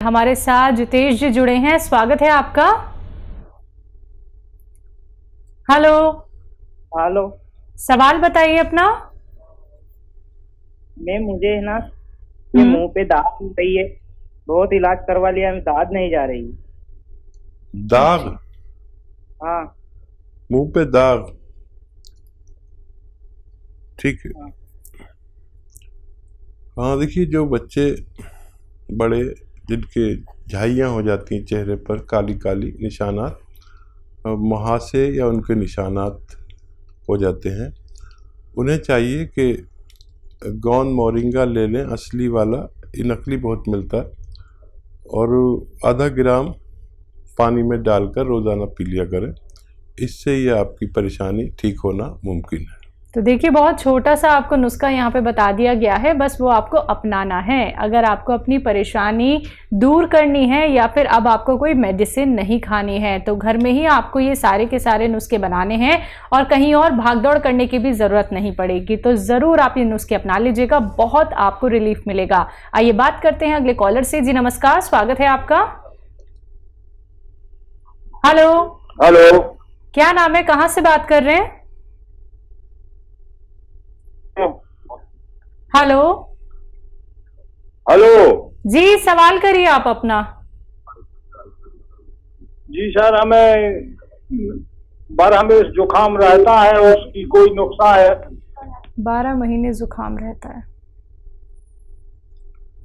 हमारे साथ जितेश जी जुड़े हैं, स्वागत है आपका। हेलो। हेलो। सवाल बताइए अपना। मुझे है ना ये मुंह पे दाग हो रही है, बहुत इलाज करवा लिया, दाद नहीं जा रही। दाग? हाँ। मुंह पे दाग, ठीक है। हाँ। हाँ, देखिए, जो बच्चे बड़े जिनके झाइयाँ हो जाती हैं चेहरे पर, काली काली निशानात, मुहासे या उनके निशानात हो जाते हैं, उन्हें चाहिए कि गौन मोरिंगा ले लें, असली वाला। ये नकली बहुत मिलता है, और आधा ग्राम पानी में डालकर रोज़ाना पी लिया करें। इससे ये आपकी परेशानी ठीक होना मुमकिन है। तो देखिए, बहुत छोटा सा आपको नुस्खा यहाँ पे बता दिया गया है, बस वो आपको अपनाना है। अगर आपको अपनी परेशानी दूर करनी है या फिर अब आपको कोई मेडिसिन नहीं खानी है, तो घर में ही आपको ये सारे के सारे नुस्खे बनाने हैं और कहीं और भागदौड़ करने की भी ज़रूरत नहीं पड़ेगी। तो ज़रूर आप ये नुस्खे अपना लीजिएगा, बहुत आपको रिलीफ मिलेगा। आइए बात करते हैं अगले कॉलर से। जी नमस्कार, स्वागत है आपका। हेलो। हेलो। क्या नाम है, कहाँ से बात कर रहे हैं? हेलो। हेलो जी, सवाल करिए आप अपना। जी सर, हमें जुकाम रहता है, उसकी कोई नुस्खा है? 12 महीने जुकाम रहता है।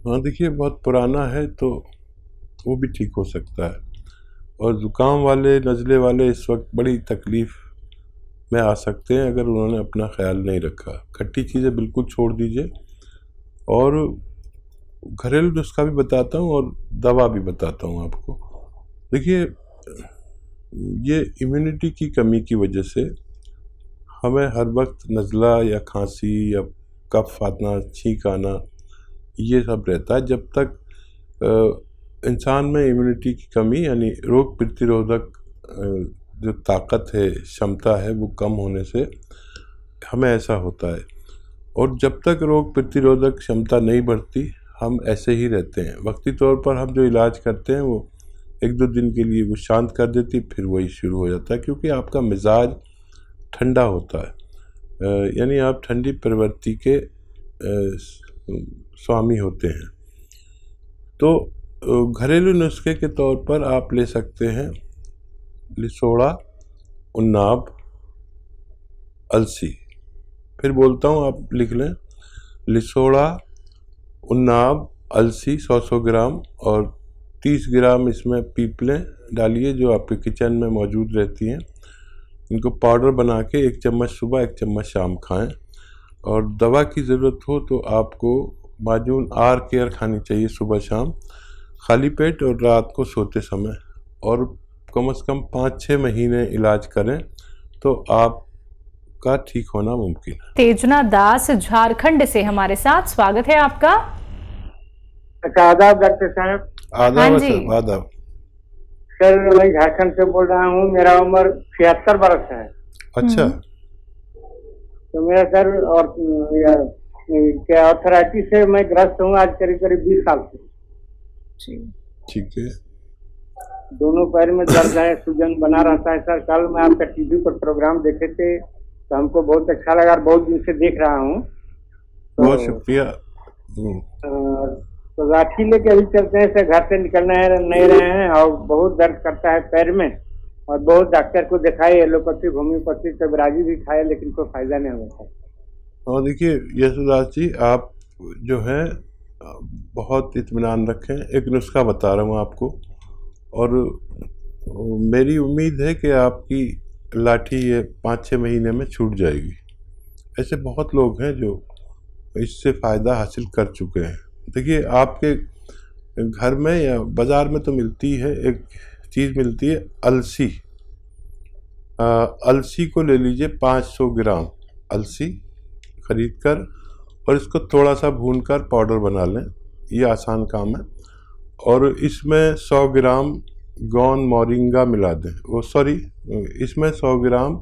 हाँ, देखिए, बहुत पुराना है तो वो भी ठीक हो सकता है। और ज़ुकाम वाले, नज़ले वाले इस वक्त बड़ी तकलीफ़ में आ सकते हैं अगर उन्होंने अपना ख्याल नहीं रखा। खट्टी चीज़ें बिल्कुल छोड़ दीजिए, और घरेलू नुस्खा भी बताता हूँ और दवा भी बताता हूँ आपको। देखिए, ये इम्यूनिटी की कमी की वजह से हमें हर वक्त नज़ला या खांसी या कफ आना, छींक आना, ये सब रहता है। जब तक इंसान में इम्यूनिटी की कमी यानी रोग प्रतिरोधक जो ताकत है, क्षमता है, वो कम होने से हमें ऐसा होता है। और जब तक रोग प्रतिरोधक क्षमता नहीं बढ़ती, हम ऐसे ही रहते हैं। वक्ती तौर पर हम जो इलाज करते हैं वो 1-2 दिन के लिए वो शांत कर देती, फिर वही शुरू हो जाता है, क्योंकि आपका मिजाज ठंडा होता है। यानी आप ठंडी प्रवृत्ति के स्वामी होते हैं। तो घरेलू नुस्खे के तौर पर आप ले सकते हैं लिसोड़ा, उन्नाब, अलसी। फिर बोलता हूँ, आप लिख लें। लिसोड़ा, उन्नाब, अलसी 100-100 ग्राम, और 30 ग्राम इसमें पीपलें डालिए जो आपके किचन में मौजूद रहती हैं। इनको पाउडर बना के 1 चम्मच सुबह, 1 चम्मच शाम खाएं। और दवा की ज़रूरत हो तो आपको माजून आर केयर खानी चाहिए सुबह शाम, खाली पेट और रात को सोते समय। और कम से कम 5-6 महीने इलाज करें तो आपका ठीक होना मुमकिन है। तेजना दास झारखंड से हमारे साथ, स्वागत है आपका। आदाब डॉक्टर साहब। आदाब हाँ जी। सर, आदाब। सर, मैं झारखंड से बोल रहा हूँ, मेरा उम्र 76 वर्ष है। अच्छा। तो मेरा सर और क्या आर्थराइटिस से मैं ग्रस्त हूँ आज करीब करीब 20 साल से। ठीक है। दोनों पैर में दर्द है, सूजन बना रहता है। सर, कल मैं आपका टीवी पर प्रोग्राम देखे थे तो हमको बहुत अच्छा लगा, और बहुत दिन से देख रहा हूँ। बहुत शुक्रिया। तो लाठी लेके अभी चलते हैं सर, घर से निकलना है नहीं रहे हैं, और बहुत दर्द करता है पैर में, और बहुत डॉक्टर को दिखाए, एलोपैथी, होम्योपैथी, कबराजी भी खाए, लेकिन कोई फायदा नहीं होता। और देखिए यशोदास जी, आप जो है बहुत इत्मीनान रखें। एक नुस्खा बता रहा हूँ आपको, और मेरी उम्मीद है कि आपकी लाठी ये 5-6 महीने में छूट जाएगी। ऐसे बहुत लोग हैं जो इससे फ़ायदा हासिल कर चुके हैं। देखिए, आपके घर में या बाज़ार में तो मिलती है, एक चीज़ मिलती है अलसी। अलसी को ले लीजिए, 500 ग्राम अलसी खरीद कर, और इसको थोड़ा सा भूनकर पाउडर बना लें। ये आसान काम है। और इसमें 100 ग्राम गौन मोरिंगा मिला दें, इसमें 100 ग्राम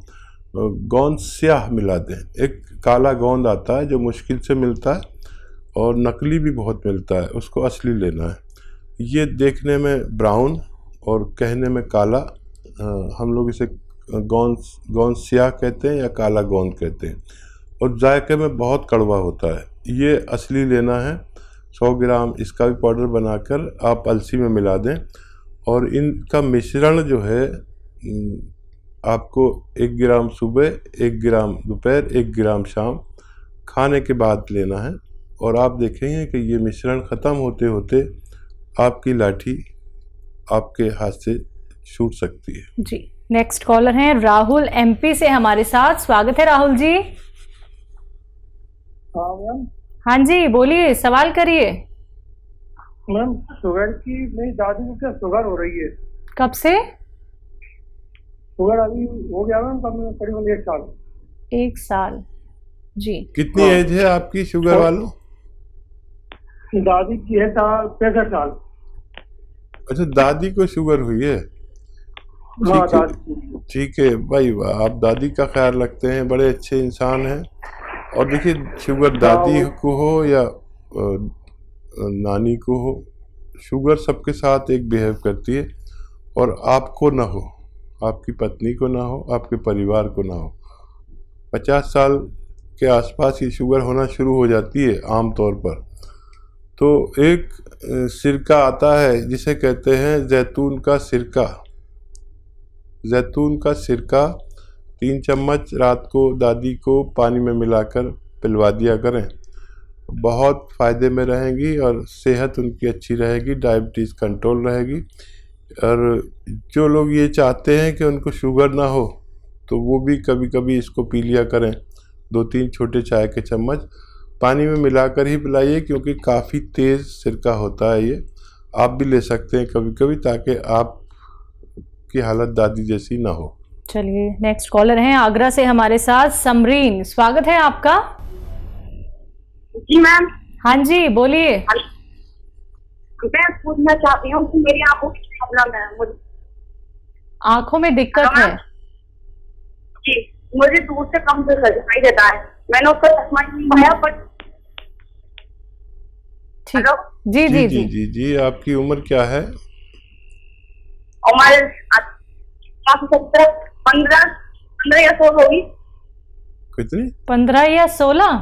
गोंद स्याह मिला दें। एक काला गोंद आता है जो मुश्किल से मिलता है, और नकली भी बहुत मिलता है, उसको असली लेना है। ये देखने में ब्राउन और कहने में काला, हम लोग इसे गोंद स्याह कहते हैं या काला गोंद कहते हैं, और जायके में बहुत कड़वा होता है। ये असली लेना है। 100 ग्राम इसका भी पाउडर बनाकर आप अलसी में मिला दें, और इनका मिश्रण जो है आपको 1 ग्राम सुबह, 1 ग्राम दोपहर, 1 ग्राम शाम खाने के बाद लेना है। और आप देखेंगे कि ये मिश्रण ख़त्म होते होते आपकी लाठी आपके हाथ से छूट सकती है। जी, नेक्स्ट कॉलर हैं राहुल एमपी से हमारे साथ। स्वागत है राहुल जी। हाँ मैम। हाँ जी, बोलिए, सवाल करिए। मैम शुगर की, मेरी दादी को क्या शुगर हो रही है? कब से? शुगर अभी हो गया मैम करीबन 1 साल। 1 साल। जी, कितनी एज है आपकी शुगर वालों? दादी की है 65 साल। अच्छा, दादी को शुगर हुई है? हाँ ठीक है, दादी। ठीक है भाई, आप दादी का ख्याल रखते हैं, बड़े अच्छे इंसान हैं। और देखिए, शुगर दादी को हो या नानी को हो, शुगर सबके साथ एक बिहेव करती है, और आपको ना हो, आपकी पत्नी को ना हो, आपके परिवार को ना हो। 50 साल के आसपास ये शुगर होना शुरू हो जाती है आम तौर पर। तो एक सिरका आता है जिसे कहते हैं जैतून का सिरका। जैतून का सिरका 3 चम्मच रात को दादी को पानी में मिलाकर पिलवा दिया करें, बहुत फ़ायदे में रहेंगी और सेहत उनकी अच्छी रहेगी, डायबिटीज़ कंट्रोल रहेगी। और जो लोग ये चाहते हैं कि उनको शुगर ना हो, तो वो भी कभी कभी इसको पी लिया करें। 2-3 छोटे चाय के चम्मच पानी में मिलाकर ही पिलाइए, क्योंकि काफ़ी तेज़ सिरका होता है ये। आप भी ले सकते हैं कभी कभी, ताकि आपकी हालत दादी जैसी ना हो। चलिए, नेक्स्ट कॉलर हैं आगरा से हमारे साथ समरीन। स्वागत है आपका। जी मैम। हाँ जी, बोलिए। मैं पूछना चाहती हूँ कि मेरी आंखों की प्रॉब्लम है। मुझे आंखों में दिक्कत है? जी, मुझे दूर से कम दिखाई देता है। मैंने उसका चश्मा नहीं लगाया, पर ठीक। जी जी जी जी जी। आपकी उम्र क्या है? उम्र 15 या 16 होगी। कितनी? 15 या 16?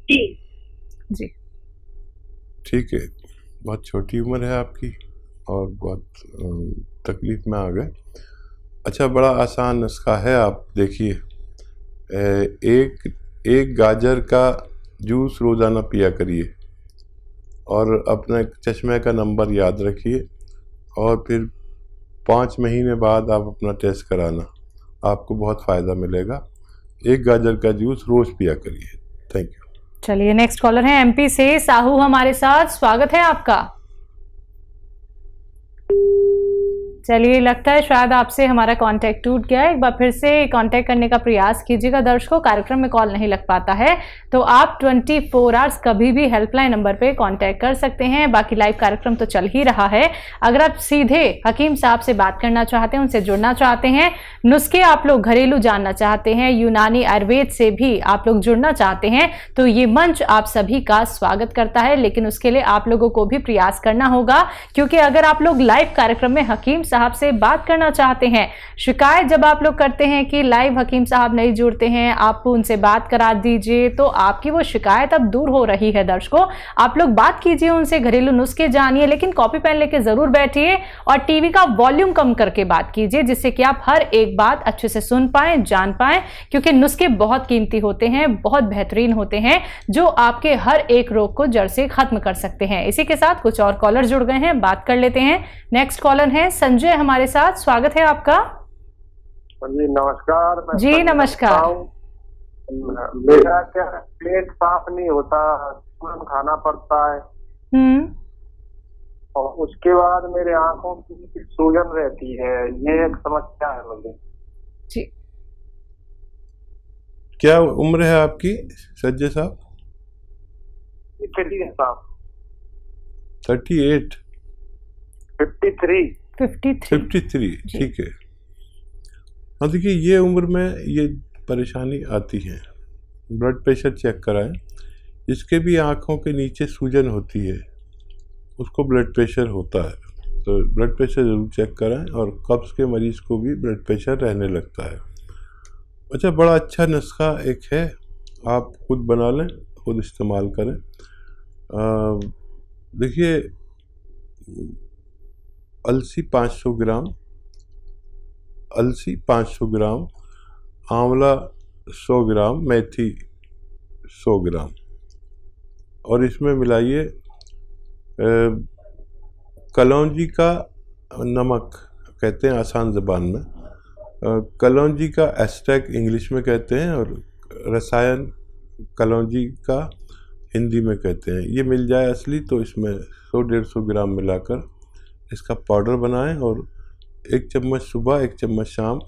जी जी, ठीक है, बहुत छोटी उम्र है आपकी और बहुत तकलीफ में आ गए। अच्छा, बड़ा आसान नुस्खा है, आप देखिए। एक गाजर का जूस रोज़ाना पिया करिए, और अपने चश्मे का नंबर याद रखिए, और फिर 5 महीने बाद आप अपना टेस्ट कराना, आपको बहुत फ़ायदा मिलेगा। एक गाजर का जूस रोज़ पिया करिए। Thank you. चलिए, नेक्स्ट कॉलर है एमपी से साहू हमारे साथ। स्वागत है आपका। चलिए, लगता है शायद आपसे हमारा कांटेक्ट टूट गया है। एक बार फिर से कांटेक्ट करने का प्रयास कीजिएगा। दर्शकों, कार्यक्रम में कॉल नहीं लग पाता है तो आप 24 आवर्स कभी भी हेल्पलाइन नंबर पे कांटेक्ट कर सकते हैं। बाकी लाइव कार्यक्रम तो चल ही रहा है। अगर आप सीधे हकीम साहब से बात करना चाहते हैं, उनसे जुड़ना चाहते हैं, नुस्खे आप लोग घरेलू जानना चाहते हैं, यूनानी आयुर्वेद से भी आप लोग जुड़ना चाहते हैं, तो ये मंच आप सभी का स्वागत करता है। लेकिन उसके लिए आप लोगों को भी प्रयास करना होगा, क्योंकि अगर आप लोग लाइव कार्यक्रम में हकीम साहब से बात करना चाहते हैं, शिकायत जब आप लोग करते हैं कि लाइव हकीम साहब नहीं जुड़ते हैं, आप उनसे बात करा दीजिए, तो आपकी वो शिकायत अब दूर हो रही है। दर्शकों, आप लोग बात कीजिए उनसे, घरेलू नुस्खे जानिए, लेकिन कॉपी पेन लेके जरूर बैठिए और टीवी का वॉल्यूम कम करके बात कीजिए, जिससे कि आप हर एक बात अच्छे से सुन पाएं, जान पाएं, क्योंकि नुस्खे बहुत कीमती होते हैं, बहुत बेहतरीन होते हैं, जो आपके हर एक रोग को जड़ से खत्म कर सकते हैं। इसी के साथ कुछ और कॉलर जुड़ गए हैं, बात कर लेते हैं। नेक्स्ट कॉलर है संजय हमारे साथ। स्वागत है आपका। जी नमस्कार। जी नमस्कार। मेरा क्या पेट साफ नहीं होता, तुरंत खाना पड़ता है, और उसके बाद मेरे आंखों की सूजन रहती है। ये एक समस्या है मुझे। जी, क्या उम्र है आपकी सज्जे साहब? 38? 53। ठीक है। हाँ, देखिए, ये उम्र में ये परेशानी आती है। ब्लड प्रेशर चेक कराएं। इसके भी आँखों के नीचे सूजन होती है, उसको ब्लड प्रेशर होता है, तो ब्लड प्रेशर ज़रूर चेक कराएं। और कब्ज़ के मरीज़ को भी ब्लड प्रेशर रहने लगता है। अच्छा, बड़ा अच्छा नुस्खा एक है, आप खुद बना लें, खुद इस्तेमाल करें। देखिए, अलसी 500 ग्राम, अलसी 500 ग्राम, आंवला 100 ग्राम, मेथी 100 ग्राम, और इसमें मिलाइए कलौंजी का नमक, कहते हैं आसान ज़बान में, कलौंजी का एस्ट्रैक इंग्लिश में कहते हैं, और रसायन कलौंजी का हिंदी में कहते हैं। ये मिल जाए असली तो इसमें 100-150 ग्राम मिलाकर इसका पाउडर बनाएं, और 1 चम्मच सुबह 1 चम्मच शाम,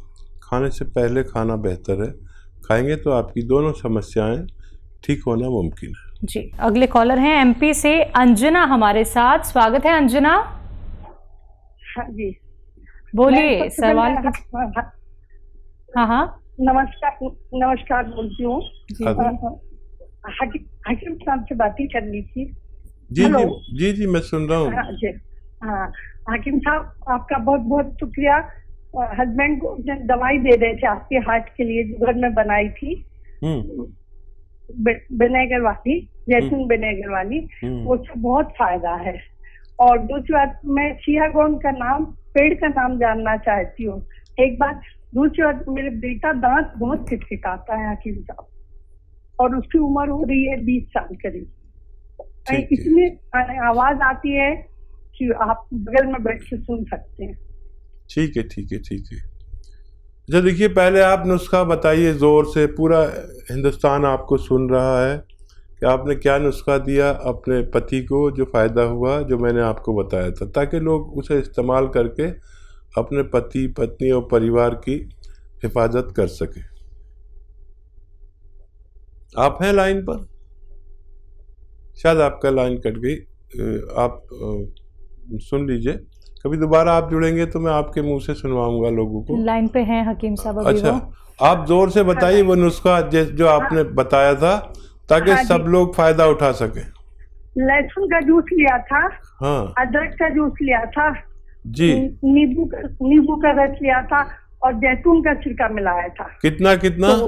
खाने से पहले खाना बेहतर है। खाएंगे तो आपकी दोनों समस्याएं ठीक होना मुमकिन है। जी, अगले कॉलर हैं एमपी से अंजना हमारे साथ। स्वागत है अंजना। हाँ जी, बोलिए सवाल। हाँ हाँ, नमस्कार बोलती हूँ। हकीम साहब से बातें करनी थी। जी जी जी, मैं सुन रहा हूँ। हाँ, हकीम साहब आपका बहुत बहुत शुक्रिया। हस्बैंड को दवाई दे रहे थे आपके हार्ट के लिए, जो घर में बनाई थी, विनेगर वाली, जैतून विनेगर वाली, उससे बहुत फायदा है। और दूसरी बात, मैं सियागोन का नाम, पेड़ का नाम जानना चाहती हूँ एक बात। दूसरी बात, मेरे बेटा दांत बहुत खिटखिटाता है हकीम साहब, और उसकी उम्र हो रही है 20 साल करीब। इतनी आवाज आती है कि आप बगल में बैठ के सुन सकते हैं। ठीक है ठीक है ठीक है। अच्छा, देखिए, पहले आप नुस्खा बताइए ज़ोर से, पूरा हिंदुस्तान आपको सुन रहा है कि आपने क्या नुस्खा दिया अपने पति को, जो फ़ायदा हुआ, जो मैंने आपको बताया था, ताकि लोग उसे इस्तेमाल करके अपने पति, पत्नी और परिवार की हिफाजत कर सके। आप हैं लाइन पर? शायद आपका लाइन कट गई। आप सुन लीजिए, कभी दोबारा आप जुड़ेंगे तो मैं आपके मुंह से सुनवाऊंगा लोगों को। लाइन पे हैं हकीम साहब अभी। अच्छा, आप जोर से बताइए वो नुस्खा जो आपने बताया था, ताकि सब लोग फायदा उठा सके। लहसुन का जूस लिया था, हाँ, अदरक का जूस लिया था जी, नींबू का रस लिया था, और जैतून का छिलका मिलाया था। कितना कितना? तो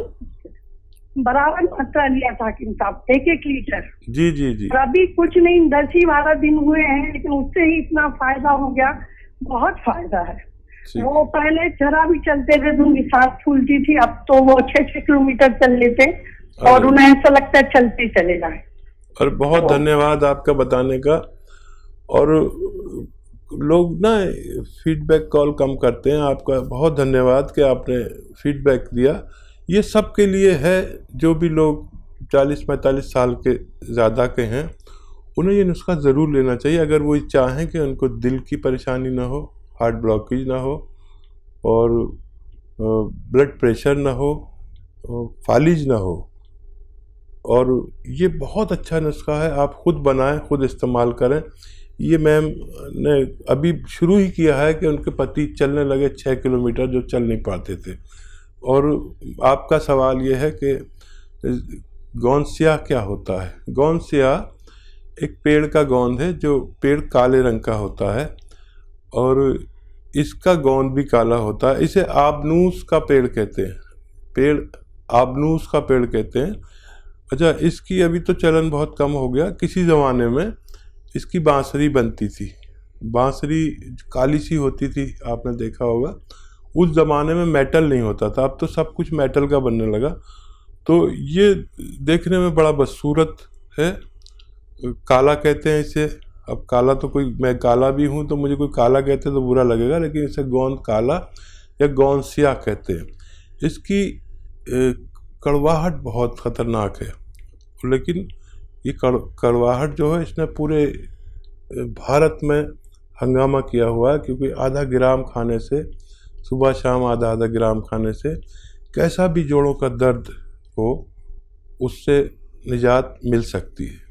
बराबर मात्रा लिया था हकीम साहब, 1-1 लीटर। जी जी जी। अभी कुछ नहीं, 10-12 दिन हुए हैं, लेकिन उससे ही इतना फायदा हो गया, बहुत फायदा है। वो पहले जरा भी चलते थे तो उनकी सांस फूलती थी, अब तो वो 6-6 किलोमीटर चल लेते, और उन्हें ऐसा लगता है चलते चले जाए। और बहुत धन्यवाद आपका बताने का। और लोग ना फीडबैक कॉल कम करते हैं, आपका बहुत धन्यवाद कि आपने फीडबैक दिया। ये सब के लिए है, जो भी लोग 40-45 साल के ज़्यादा के हैं, उन्हें ये नुस्खा ज़रूर लेना चाहिए, अगर वो चाहें कि उनको दिल की परेशानी ना हो, हार्ट ब्लॉकेज ना हो, और ब्लड प्रेशर ना हो, फालिज ना हो। और ये बहुत अच्छा नुस्खा है, आप खुद बनाएं, खुद इस्तेमाल करें। ये मैम ने अभी शुरू ही किया है कि उनके पति चलने लगे 6 किलोमीटर, जो चल नहीं पाते थे। और आपका सवाल ये है कि गोंद क्या होता है? गोंद एक पेड़ का गोंद है, जो पेड़ काले रंग का होता है, और इसका गोंद भी काला होता है। इसे आबनूस का पेड़ कहते हैं, पेड़ आबनूस का पेड़ कहते हैं। अच्छा, इसकी अभी तो चलन बहुत कम हो गया। किसी ज़माने में इसकी बांसुरी बनती थी, बांसुरी काली सी होती थी, आपने देखा होगा। उस ज़माने में मेटल नहीं होता था, अब तो सब कुछ मेटल का बनने लगा। तो ये देखने में बड़ा बदसूरत है, काला कहते हैं इसे। अब काला तो कोई, मैं काला भी हूँ तो मुझे कोई काला कहते तो बुरा लगेगा, लेकिन इसे गोंद काला या गोंद स्याह कहते हैं। इसकी कड़वाहट बहुत ख़तरनाक है, लेकिन ये कड़वाहट जो है, इसने पूरे भारत में हंगामा किया हुआ है, क्योंकि आधा ग्राम खाने से, सुबह शाम आधा ग्राम खाने से, कैसा भी जोड़ों का दर्द हो, उससे निजात मिल सकती है।